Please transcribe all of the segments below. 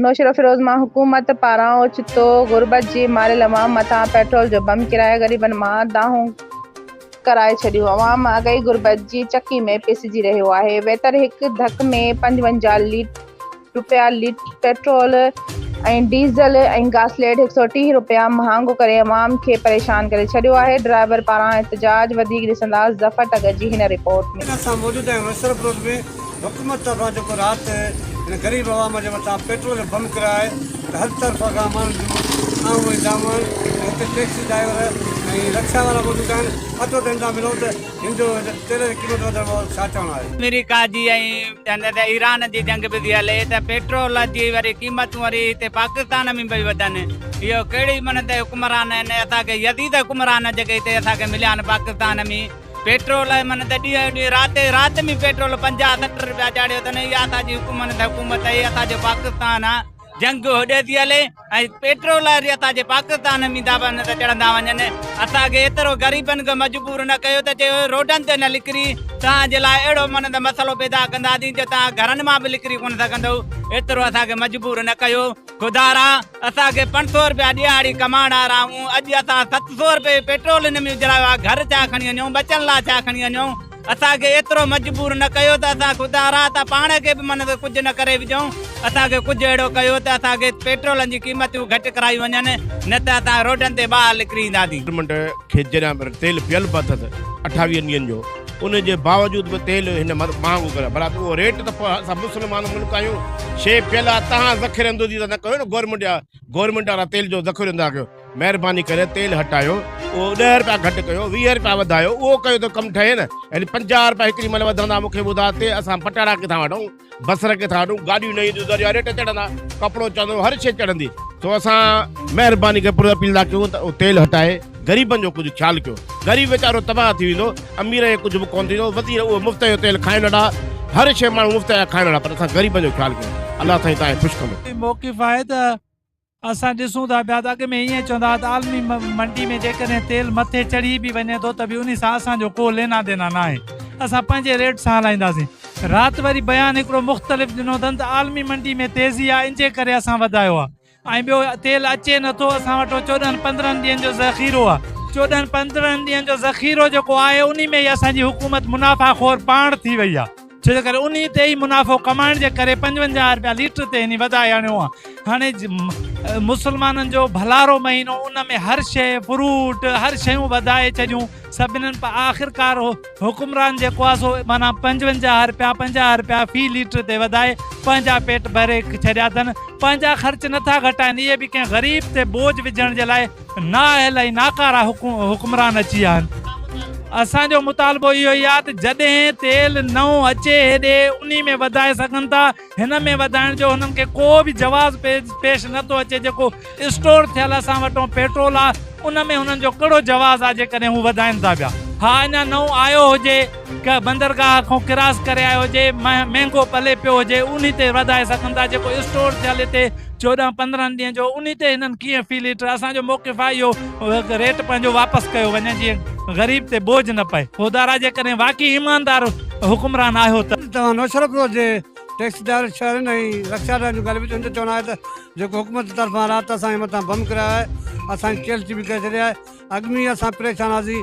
नौशर फिरोज मां हुकूमत पारां ओचितो गुरबत जी मारियल अवाम मथां पेट्रोल जो बम किराए ग़रीबनि मां दाहूं कराए छॾियो। अवाम अगई गुरबत जी चकी में पिसिजी रहियो आहे। वेतर हिक धक में 55 रुपया पेट्रोल ऐं डीज़ल ऐं गासलेट 130 रुपया महांगो करे अवाम खे परेशान करे छॾियो आहे। ड्राइवर पारां एहतजाज वधीक ॾिसंदासीं ज़फ़र टगर जी हिन रिपोर्ट में। असां मौजूद आहियूं नसरपुर में। हुकूमत तरफ़ां जेको राति हिन ग़रीब अवाम जे मथां पेट्रोल जो बम किराए त हर तरफ़ खां माण्हू जामन हिते टैक्सी ड्राइवर ऐं रक्षा वारा मौजूद आहिनि। पतो त हिन मिलो त हिन जो तेल जी क़ीमत वधण छा चवणो आहे। अमेरिका जी ऐं ईरान जी जंग बि थी हले त पेट्रोल जी वरी क़ीमतूं वरी हिते पाकिस्तान में पई वधनि। इहो कहिड़ी मन ते हुकुमरान आहिनि असांखे यदीद हुकुमरान जेके हिते असांखे मिलिया आहिनि पाकिस्तान में। पेट्रोल मन त ॾींहुं राति में पेट्रोल 50-60 रुपया चाढ़ियो अथनि। इहा असांजी हुकूमत आहे, असांजो पाकिस्तान आहे। जंग होॾे थी हले ऐं पेट्रोल असांजे पाकिस्तान में था त चढ़ंदा वञनि। असांखे एतिरो ग़रीबनि खे मजबूर न कयो त चयो रोडनि ते न निकिरी तव्हांजे लाइ अहिड़ो मन त मसइलो पैदा कंदासीं जो तव्हां घरनि मां बि निकिरी कोन सघंदव। एतिरो असांखे मजबूर न कयो। खुदारा असांखे 500 रुपया ॾियारी कमाइण वारा आहियूं। अॼु असां 700 रुपये पेट्रोल हिन में विझरायो आहे। घर छा खणी वञूं, बचनि लाइ छा खणी वञूं। असांखे एतिरो मजबूर न कयो त असां खुदारा त पाण खे बि मन त कुझु न करे विझूं। असांखे कुझु अहिड़ो कयो त असांखे पेट्रोलनि जी क़ीमतूं घटि कराई वञनि, न त असां रोडनि ते ॿाहिरि निकिरी ईंदासीं। गवर्नमेंट खे जॾहिं तेल पियल बि अथसि 28 ॾींहंनि जो, उनजे बावजूद बि तेल हिन महांगो करे भला उहो रेट त असां मुस्लमान मुल्क आहियूं। शइ पियल आहे, तव्हां ज़ख़ीरे हूंदो त न कयो न। गवर्नमेंट वारा तेल जो ज़ख़ीरो था कयो। महिरबानी करे तेल हटायो, उहो 10 रुपया घटि कयो, 20 रुपया वधायो, उहो कयो त कमु ठहे न। यानी 50 रुपया हिकिड़ी महिल वधंदा। मूंखे ॿुधा ते असां पटाटा किथां वठूं, बसर किथां वठूं, गाॾियूं न ईंदियूं दरिया रेट चढ़ंदा, कपिड़ो चवंदो हर शइ चढ़ंदी। तो असां महिरबानी करे पूरी अपील था कयूं त उहो तेल हटाए, ग़रीबनि जो कुझु ख़्यालु कयो। ग़रीब वीचारो तबाह थी वेंदो, अमीर जो कुझु बि कोन थींदो। वधीक उहो मुफ़्त जो तेल खाइण ॾा, हर शइ माण्हू मुफ़्त जा खाइण ॾा, पर असां ग़रीबनि जो ख़्यालु कयूं। अलाह साईं तव्हांखे ख़ुशि कंदो। मौक़िफ़ आहे त असां ॾिसूं था पिया त अॻ में ईअं चवंदा त आलमी मंडी में जेकॾहिं तेल मथे चढ़ी बि वञे थो त बि उन सां असांजो को लेना देना न आहे। असां पंहिंजे रेट सां हलाईंदासीं। राति वरी बयानु हिकिड़ो मुख़्तलिफ़ ॾिनो अथनि त आलमी मंडी में तेज़ी आहे, इन जे करे असां वधायो आहे। ऐं ॿियो तेल अचे नथो, असां वटि 14-15 ॾींहंनि जो ज़ख़ीरो आहे। 14-15 ॾींहंनि जो ज़ख़ीरो जेको आहे उन में ई असांजी हुकूमत मुनाफ़ाख़ोर पाण थी वई आहे। छो जे करे उन ते ई मुनाफ़ो कमाइण जे करे 55 रुपया लीटर ते हिन वधाए आणियो आहे। हाणे मुस्लमाननि जो भलारो महीनो, उन में हर शइ फ्रूट हर शयूं वधाए छॾियूं सभिनीनि। आख़िरकार हुकुमरान जेको आहे सो माना 55 रुपया 50 रुपया फ़ी लीटर ते वधाए पंहिंजा पेट भरे छॾिया अथनि। पंहिंजा ख़र्च नथा घटाइनि। इहे बि कंहिं ग़रीब ते बोझ विझण जे लाइ इलाही नाकारा हुकुमरान अची विया आहिनि। असांजो मुतालबो इहो ई आहे त जॾहिं तेल नओं अचे हेॾे उन में वधाए सघनि था। हिन में वधाइण जो हुननि खे को बि जवाज़ पेश नथो अचे। जेको स्टोर थियल असां वटि पेट्रोल आहे उन में हुननि जो कहिड़ो जवाज़ आहे जेकॾहिं हू वधाइनि था पिया। हा, अञा नओं आयो हुजे, बंदरगाह खां क्रॉस करे आयो हुजे, महांगो पले पियो हुजे, उन ते वधाए सघनि था। जेको स्टोर थियल हिते 14-15 ॾींहं जो, उन ते हिननि कीअं फ़ी लीटर। असांजो मौक़िफ़ आहे इहो रेट पंहिंजो वापसि कयो वञे जीअं ग़रीब ते बोझ न पए। खुदारा जेकॾहिं वाक़ई ईमानदार हुकुमरान आहियो त तव्हां नौशरपुर जे टैक्सी ड्राइवर शहरनि ऐं रक्षा जो ॻाल्हि बि चवणो आहे त जेको हुकूमत तरफ़ां राति असांजे मथां बम किरायो आहे, असांजी कैल्ची बि करे छॾिया आहे। अॻु में असां परेशान हुआसीं,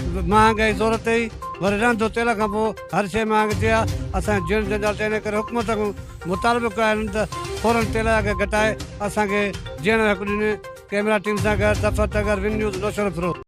महांगाई ज़ोर ते ई वरी रहंदो तेल खां पोइ हर शइ महांगी थी आहे। असांजे जीवन जंजाल इन करे हुकूमत खां मुतालबो कयो आहे त फौरन तेल खे घटाए असांखे जीअण हक़ ॾिने। कैमरा टीम सां गॾु ज़फ़र टगर, विन न्यूज़, नौशरपुर।